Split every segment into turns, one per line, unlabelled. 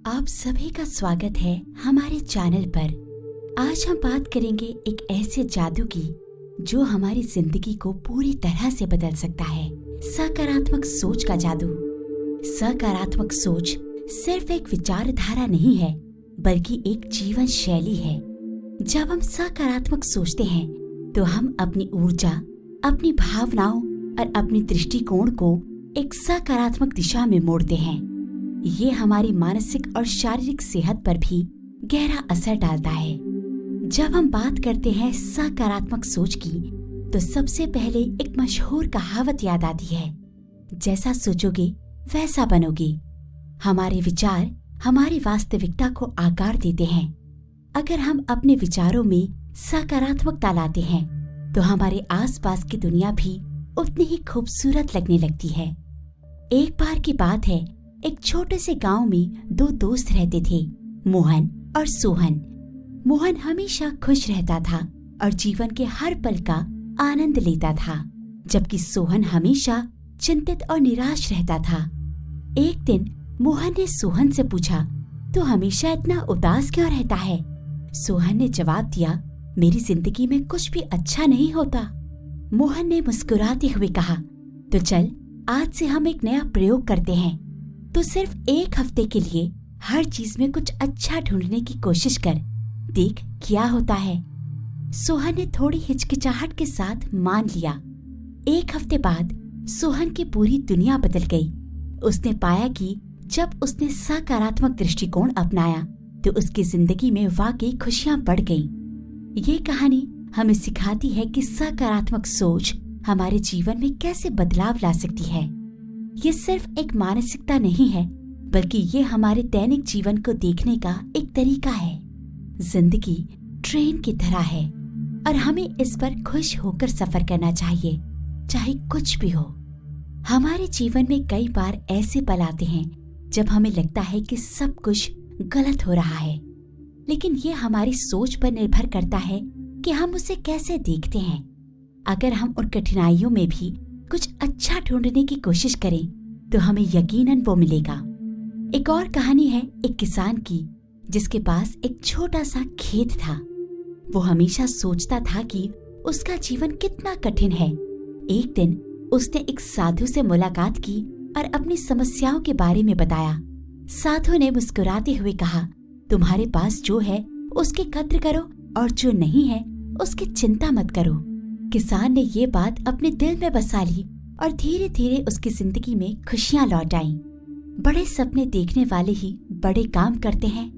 आप सभी का स्वागत है हमारे चैनल पर। आज हम बात करेंगे एक ऐसे जादू की जो हमारी जिंदगी को पूरी तरह से बदल सकता है। सकारात्मक सोच का जादू। सकारात्मक सोच सिर्फ एक विचारधारा नहीं है, बल्कि एक जीवन शैली है। जब हम सकारात्मक सोचते हैं तो हम अपनी ऊर्जा, अपनी भावनाओं और अपनी दृष्टिकोण को एक सकारात्मक दिशा में मोड़ते हैं। ये हमारी मानसिक और शारीरिक सेहत पर भी गहरा असर डालता है। जब हम बात करते हैं सकारात्मक सोच की, तो सबसे पहले एक मशहूर कहावत याद आती है, जैसा सोचोगे वैसा बनोगे। हमारे विचार हमारी वास्तविकता को आकार देते हैं। अगर हम अपने विचारों में सकारात्मकता लाते हैं, तो हमारे आसपास की दुनिया भी उतनी ही खूबसूरत लगने लगती है। एक बार की बात है, एक छोटे से गांव में दो दोस्त रहते थे, मोहन और सोहन। मोहन हमेशा खुश रहता था और जीवन के हर पल का आनंद लेता था, जबकि सोहन हमेशा चिंतित और निराश रहता था। एक दिन मोहन ने सोहन से पूछा, "तू हमेशा इतना उदास क्यों रहता है?" सोहन ने जवाब दिया, "मेरी जिंदगी में कुछ भी अच्छा नहीं होता।" मोहन ने मुस्कुराते हुए कहा, "तो चल, आज से हम एक नया प्रयोग करते हैं। तो सिर्फ एक हफ्ते के लिए हर चीज में कुछ अच्छा ढूंढने की कोशिश कर, देख क्या होता है।" सोहन ने थोड़ी हिचकिचाहट के साथ मान लिया। एक हफ्ते बाद सोहन की पूरी दुनिया बदल गई। उसने पाया कि जब उसने सकारात्मक दृष्टिकोण अपनाया, तो उसकी जिंदगी में वाकई खुशियां बढ़ गईं। ये कहानी हमें सिखाती है कि सकारात्मक सोच हमारे जीवन में कैसे बदलाव ला सकती है। ये सिर्फ एक मानसिकता नहीं है, बल्कि ये हमारे दैनिक जीवन को देखने का एक तरीका है। जिंदगी ट्रेन की तरह है और हमें इस पर खुश होकर सफर करना चाहिए, चाहे कुछ भी हो। हमारे जीवन में कई बार ऐसे पल आते हैं जब हमें लगता है कि सब कुछ गलत हो रहा है, लेकिन ये हमारी सोच पर निर्भर करता है कि हम उसे कैसे देखते हैं। अगर हम उन कठिनाइयों में भी कुछ अच्छा ढूंढने की कोशिश करें, तो हमें यकीनन वो मिलेगा। एक और कहानी है एक किसान की, जिसके पास एक छोटा सा खेत था। वो हमेशा सोचता था कि उसका जीवन कितना कठिन है। एक दिन उसने एक साधु से मुलाकात की और अपनी समस्याओं के बारे में बताया। साधु ने मुस्कुराते हुए कहा, "तुम्हारे पास जो है उसकी कद्र करो और जो नहीं है उसकी चिंता मत करो।" किसान ने ये बात अपने दिल में बसा ली और धीरे धीरे उसकी जिंदगी में खुशियां लौट आईं। बड़े सपने देखने वाले ही बड़े काम करते हैं।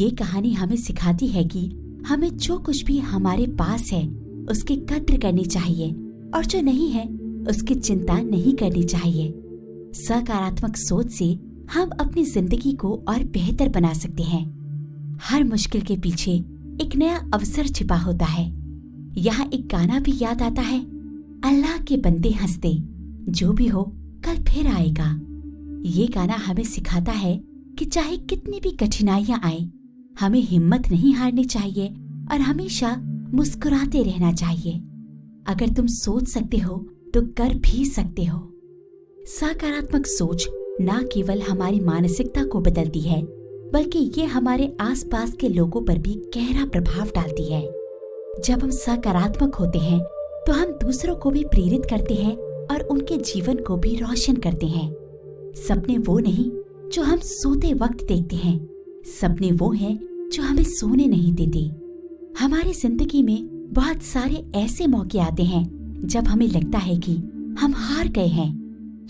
ये कहानी हमें सिखाती है कि हमें जो कुछ भी हमारे पास है उसकी कद्र करनी चाहिए और जो नहीं है उसकी चिंता नहीं करनी चाहिए। सकारात्मक सोच से हम अपनी जिंदगी को और बेहतर बना सकते हैं। हर मुश्किल के पीछे एक नया अवसर छिपा होता है। यहाँ एक गाना भी याद आता है, "अल्लाह के बंदे हंसते, जो भी हो कल फिर आएगा।" ये गाना हमें सिखाता है कि चाहे कितनी भी कठिनाइयां आए, हमें हिम्मत नहीं हारनी चाहिए और हमेशा मुस्कुराते रहना चाहिए। अगर तुम सोच सकते हो तो कर भी सकते हो। सकारात्मक सोच न केवल हमारी मानसिकता को बदलती है, बल्कि ये हमारे आसपास के लोगों पर भी गहरा प्रभाव डालती है। जब हम सकारात्मक होते हैं, तो हम दूसरों को भी प्रेरित करते हैं और उनके जीवन को भी रोशन करते हैं। सपने वो नहीं जो हम सोते वक्त देखते हैं, सपने वो हैं जो हमें सोने नहीं देते। हमारी जिंदगी में बहुत सारे ऐसे मौके आते हैं जब हमें लगता है कि हम हार गए हैं,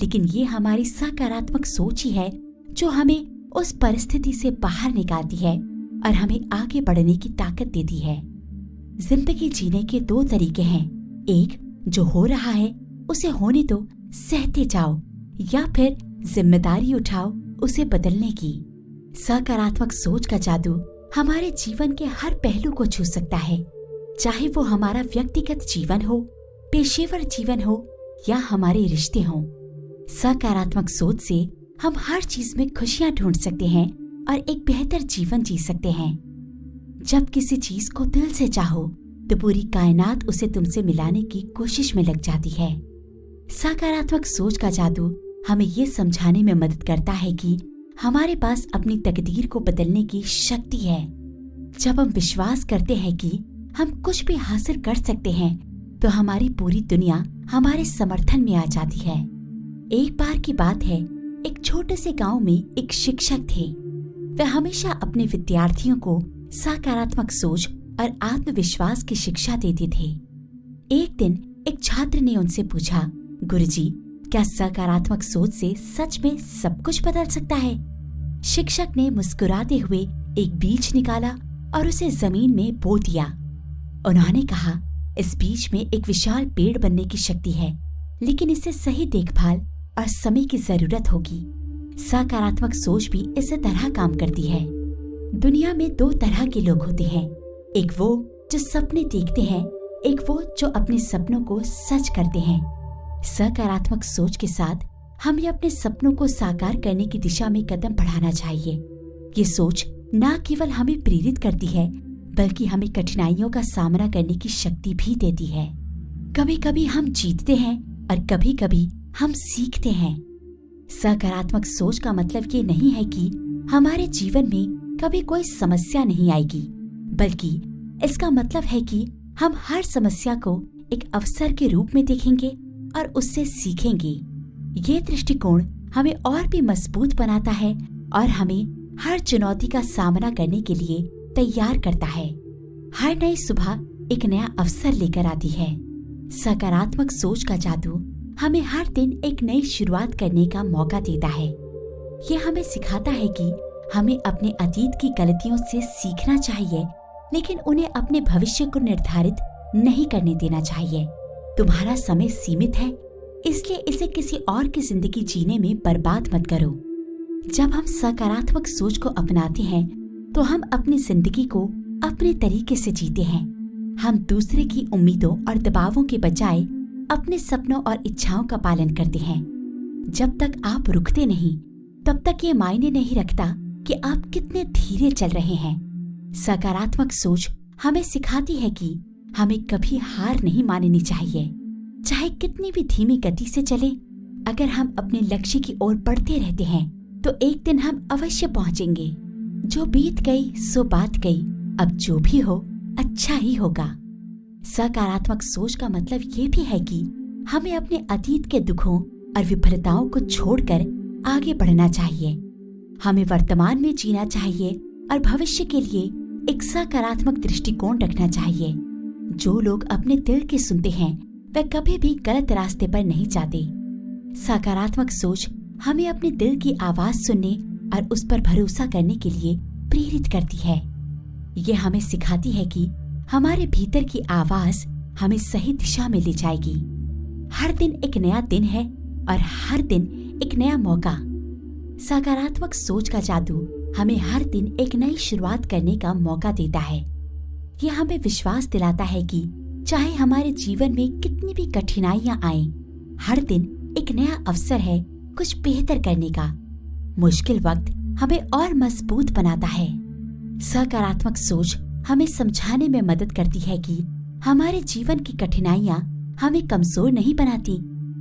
लेकिन ये हमारी सकारात्मक सोच ही है जो हमें उस परिस्थिति से बाहर निकालती है और हमें आगे बढ़ने की ताकत देती है। जिंदगी जीने के दो तरीके हैं, एक जो हो रहा है उसे होने दो, सहते जाओ, या फिर जिम्मेदारी उठाओ उसे बदलने की। सकारात्मक सोच का जादू हमारे जीवन के हर पहलू को छू सकता है, चाहे वो हमारा व्यक्तिगत जीवन हो, पेशेवर जीवन हो या हमारे रिश्ते हों। सकारात्मक सोच से हम हर चीज में खुशियां ढूंढ सकते हैं और एक बेहतर जीवन जी सकते हैं। जब किसी चीज को दिल से चाहो, तो पूरी कायनात उसे तुमसे मिलाने की कोशिश में लग जाती है। सकारात्मक सोच का जादू हमें ये समझाने में मदद करता है कि हमारे पास अपनी तकदीर को बदलने की शक्ति है। जब हम विश्वास करते हैं कि हम कुछ भी हासिल कर सकते हैं, तो हमारी पूरी दुनिया हमारे समर्थन में आ जाती है। एक बार की बात है, एक छोटे से गांव में एक शिक्षक थे। वे हमेशा अपने विद्यार्थियों को सकारात्मक सोच और आत्मविश्वास की शिक्षा देते थे। एक दिन एक छात्र ने उनसे पूछा, गुरुजी, क्या सकारात्मक सोच से सच में सब कुछ बदल सकता है? शिक्षक ने मुस्कुराते हुए एक बीज निकाला और उसे जमीन में बो दिया। उन्होंने कहा, इस बीज में एक विशाल पेड़ बनने की शक्ति है, लेकिन इसे सही देखभाल और समय की जरूरत होगी। सकारात्मक सोच भी इसी तरह काम करती है। दुनिया में दो तरह के लोग होते हैं, एक वो जो सपने देखते हैं, एक वो जो अपने सपनों को सच करते हैं। सकारात्मक सोच के साथ हमें अपने सपनों को साकार करने की दिशा में कदम बढ़ाना चाहिए। ये सोच न केवल हमें प्रेरित करती है, बल्कि हमें कठिनाइयों का सामना करने की शक्ति भी देती है। कभी कभी हम जीतते हैं और कभी कभी हम सीखते हैं। सकारात्मक सोच का मतलब ये नहीं है कि हमारे जीवन में कभी कोई समस्या नहीं आएगी, बल्कि इसका मतलब है कि हम हर समस्या को एक अवसर के रूप में देखेंगे और उससे सीखेंगे। ये दृष्टिकोण हमें और भी मजबूत बनाता है और हमें हर चुनौती का सामना करने के लिए तैयार करता है। हर नई सुबह एक नया अवसर लेकर आती है। सकारात्मक सोच का जादू हमें हर दिन एक नई शुरुआत करने का मौका देता है। ये हमें सिखाता है कि हमें अपने अतीत की गलतियों से सीखना चाहिए, लेकिन उन्हें अपने भविष्य को निर्धारित नहीं करने देना चाहिए। तुम्हारा समय सीमित है, इसलिए इसे किसी और की जिंदगी जीने में बर्बाद मत करो। जब हम सकारात्मक सोच को अपनाते हैं, तो हम अपनी जिंदगी को अपने तरीके से जीते हैं। हम दूसरे की उम्मीदों और दबावों के बजाय अपने सपनों और इच्छाओं का पालन करते हैं। जब तक आप रुकते नहीं, तब तक ये मायने नहीं रखता कि आप कितने धीरे चल रहे हैं। सकारात्मक सोच हमें सिखाती है कि हमें कभी हार नहीं माननी चाहिए, चाहे कितनी भी धीमी गति से चले। अगर हम अपने लक्ष्य की ओर बढ़ते रहते हैं, तो एक दिन हम अवश्य पहुंचेंगे। जो बीत गई सो बात गई, अब जो भी हो अच्छा ही होगा। सकारात्मक सोच का मतलब ये भी है कि हमें अपने अतीत के दुखों और विफलताओं को छोड़कर आगे बढ़ना चाहिए। हमें वर्तमान में जीना चाहिए और भविष्य के लिए एक सकारात्मक दृष्टिकोण रखना चाहिए। जो लोग अपने दिल की सुनते हैं, वे कभी भी गलत रास्ते पर नहीं जाते। सकारात्मक सोच हमें अपने दिल की आवाज सुनने और उस पर भरोसा करने के लिए प्रेरित करती है। ये हमें सिखाती है कि हमारे भीतर की आवाज हमें सही दिशा में ले जाएगी। हर दिन एक नया दिन है और हर दिन एक नया मौका। सकारात्मक सोच का जादू हमें हर दिन एक नई शुरुआत करने का मौका देता है। यह हमें विश्वास दिलाता है कि चाहे हमारे जीवन में कितनी भी कठिनाइयां आएं, हर दिन एक नया अवसर है कुछ बेहतर करने का। मुश्किल वक्त हमें और मजबूत बनाता है। सकारात्मक सोच हमें समझाने में मदद करती है कि हमारे जीवन की कठिनाइयां हमें कमजोर नहीं बनाती,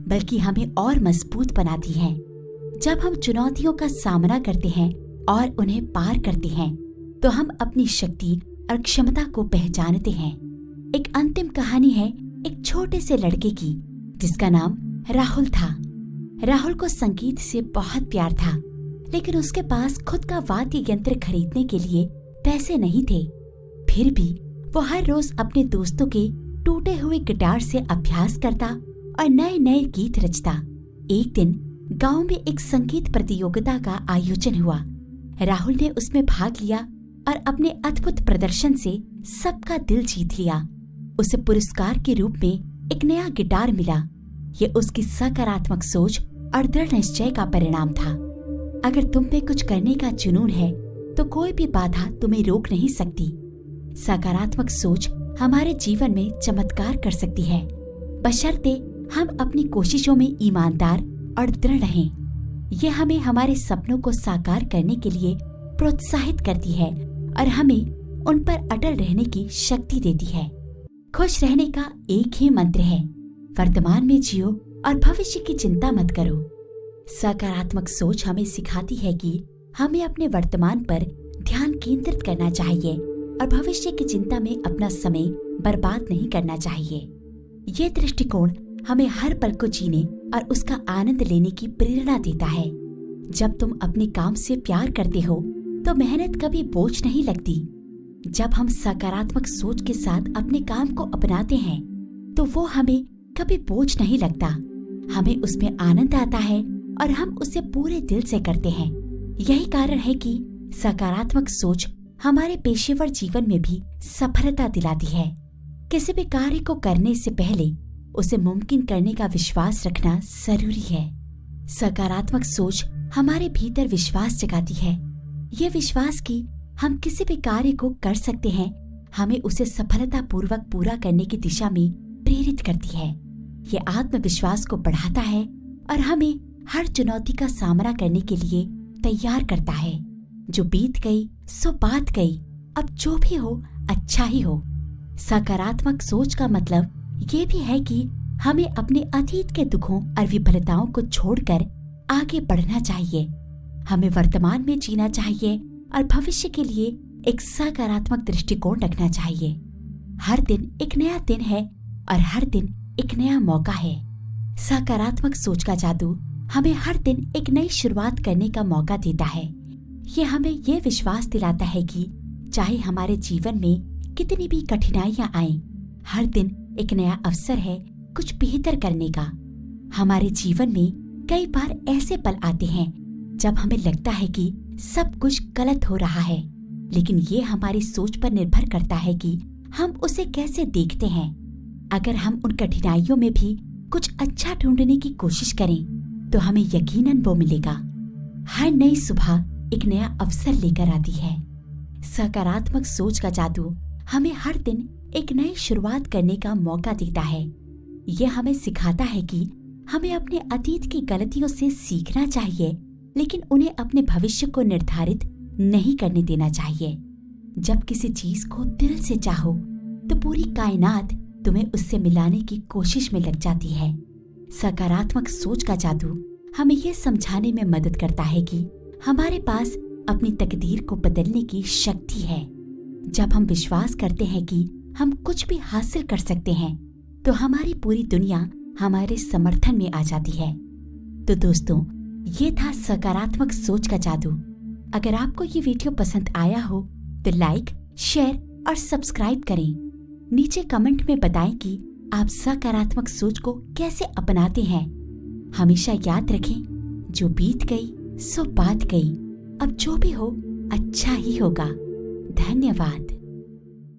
बल्कि हमें और मजबूत बनाती हैं। जब हम चुनौतियों का सामना करते हैं और उन्हें पार करते हैं, तो हम अपनी शक्ति और क्षमता को पहचानते हैं। एक अंतिम कहानी है एक छोटे से लड़के की, जिसका नाम राहुल था। राहुल को संगीत से बहुत प्यार था, लेकिन उसके पास खुद का वाद्य यंत्र खरीदने के लिए पैसे नहीं थे। फिर भी वो हर रोज अपने दोस्तों के टूटे हुए गिटार से अभ्यास करता और नए नए गीत रचता। एक दिन गांव में एक संगीत प्रतियोगिता का आयोजन हुआ। राहुल ने उसमें भाग लिया और अपने अद्भुत प्रदर्शन से सबका दिल जीत लिया। उसे पुरस्कार के रूप में एक नया गिटार मिला। ये उसकी सकारात्मक सोच और दृढ़ निश्चय का परिणाम था। अगर तुम में कुछ करने का जुनून है, तो कोई भी बाधा तुम्हें रोक नहीं सकती। सकारात्मक सोच हमारे जीवन में चमत्कार कर सकती है, बशर्ते हम अपनी कोशिशों में ईमानदार और दृढ़ रहें। ये हमें हमारे सपनों को साकार करने के लिए प्रोत्साहित करती है और हमें उन पर अटल रहने की शक्ति देती है। खुश रहने का एक ही मंत्र है, वर्तमान में जियो और भविष्य की चिंता मत करो। सकारात्मक सोच हमें सिखाती है कि हमें अपने वर्तमान पर ध्यान केंद्रित करना चाहिए और भविष्य की चिंता में अपना समय बर्बाद नहीं करना चाहिए। ये दृष्टिकोण हमें हर पल को जीने और उसका आनंद लेने की प्रेरणा देता है। जब तुम अपने काम से प्यार करते हो तो मेहनत कभी बोझ नहीं लगती। जब हम सकारात्मक सोच के साथ अपने काम को अपनाते हैं तो वो हमें कभी बोझ नहीं लगता। हमें उसमें आनंद आता है और हम उसे पूरे दिल से करते हैं। यही कारण है कि सकारात्मक सोच हमारे पेशेवर जीवन में भी सफलता दिलाती है। किसी भी कार्य को करने से पहले उसे मुमकिन करने का विश्वास रखना जरूरी है। सकारात्मक सोच हमारे भीतर विश्वास जगाती है। ये विश्वास कि हम किसी भी कार्य को कर सकते हैं हमें उसे सफलतापूर्वक पूरा करने की दिशा में प्रेरित करती है। ये आत्मविश्वास को बढ़ाता है और हमें हर चुनौती का सामना करने के लिए तैयार करता है। जो बीत गई सो बात गई, अब जो भी हो अच्छा ही हो। सकारात्मक सोच का मतलब ये भी है कि हमें अपने अतीत के दुखों और विफलताओं को छोड़कर आगे बढ़ना चाहिए। हमें वर्तमान में जीना चाहिए और भविष्य के लिए एक सकारात्मक दृष्टिकोण रखना चाहिए। हर दिन एक नया दिन है और हर दिन एक नया मौका है। सकारात्मक सोच का जादू हमें हर दिन एक नई शुरुआत करने का मौका देता है। ये हमें ये विश्वास दिलाता है कि चाहे हमारे जीवन में कितनी भी कठिनाइयां आएं, हर दिन एक नया अवसर है कुछ बेहतर करने का। हमारे जीवन में कई बार ऐसे पल आते हैं जब हमें लगता है कि सब कुछ गलत हो रहा है, लेकिन ये हमारी सोच पर निर्भर करता है कि हम उसे कैसे देखते हैं। अगर हम उन कठिनाइयों में भी कुछ अच्छा ढूंढने की कोशिश करें तो हमें यकीनन वो मिलेगा। हर नई सुबह एक नया अवसर लेकर आती है। सकारात्मक सोच का जादू हमें हर दिन एक नई शुरुआत करने का मौका देता है। यह हमें सिखाता है कि हमें अपने अतीत की गलतियों से सीखना चाहिए, लेकिन उन्हें अपने भविष्य को निर्धारित नहीं करने देना चाहिए। जब किसी चीज को दिल से चाहो तो पूरी कायनात तुम्हें उससे मिलाने की कोशिश में लग जाती है। सकारात्मक सोच का जादू हमें यह समझाने में मदद करता है कि हमारे पास अपनी तकदीर को बदलने की शक्ति है। जब हम विश्वास करते हैं कि हम कुछ भी हासिल कर सकते हैं तो हमारी पूरी दुनिया हमारे समर्थन में आ जाती है। तो दोस्तों, ये था सकारात्मक सोच का जादू। अगर आपको ये वीडियो पसंद आया हो तो लाइक, शेयर और सब्सक्राइब करें। नीचे कमेंट में बताएं कि आप सकारात्मक सोच को कैसे अपनाते हैं। हमेशा याद रखें, जो बीत गई सो बात गई, अब जो भी हो अच्छा ही होगा। धन्यवाद।